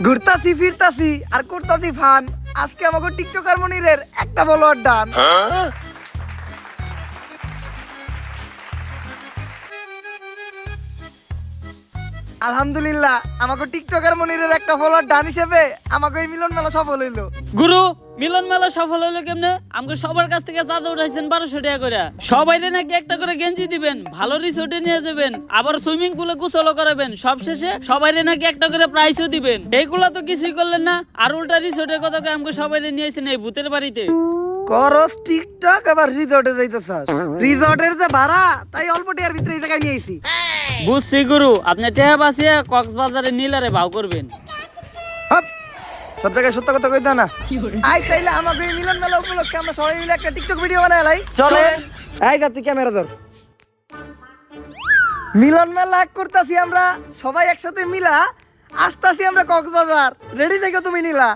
ঘুরতাছি ফিরতাছি আর করতাছি ফান। আজকে আমাকে টিকটকার মনিরের একটা ফলোয়ার ডান। আলহামদুলিল্লাহ আমাকে টিকটকার মনিরের একটা ফলোয়ার ডান হিসেবে আমাকে এই মিলন মেলা সফল হইলো। গুরু, মিলন মেলা সফল হলো কেমনে? আমাকে সবার কাছ থেকে চাঁদা উঠাইছেন 1200 টাকা করে। সবাই নাকি একটা করে গেঞ্জি দিবেন, ভালো রিসোর্টে নিয়ে যাবেন, আবার সুইমিং পুলে গোসলও করাবেন, সবশেষে সবাই নাকি একটা করে প্রাইজও দিবেন। এইগুলা তো কিছুই করলেন না, আর উল্টা রিসোর্টের কথা কয়ে আমাকে সবাই নিয়েছেন এই ভূতের বাড়িতে। করস টিকটক আবার রিসর্টে যাইতেছাস। রিসর্টের যে ভাড়া তাই অল্প টিয়ার ভিতরে এই জায়গায় নিয়ে আইছি। বুঝছি গুরু, আপনি টেহা বাঁচিয়ে কক্সবাজারে নীলারে ভাও করবেন। হাপ, সব জায়গায় সত্য কথা কইতা না। আই তাইলে আমাকে এই মিলন মেলা উপলক্ষে আমরা সবাই মিলে একটা টিকটক ভিডিও বানাই লাই। চলেন। এই যা তুই ক্যামেরা ধর। মিলন মেলা করতাছি আমরা সবাই একসাথে মিলা, আসতাছি আমরা কক্সবাজার। রেডি থেকো তুমি নীলা।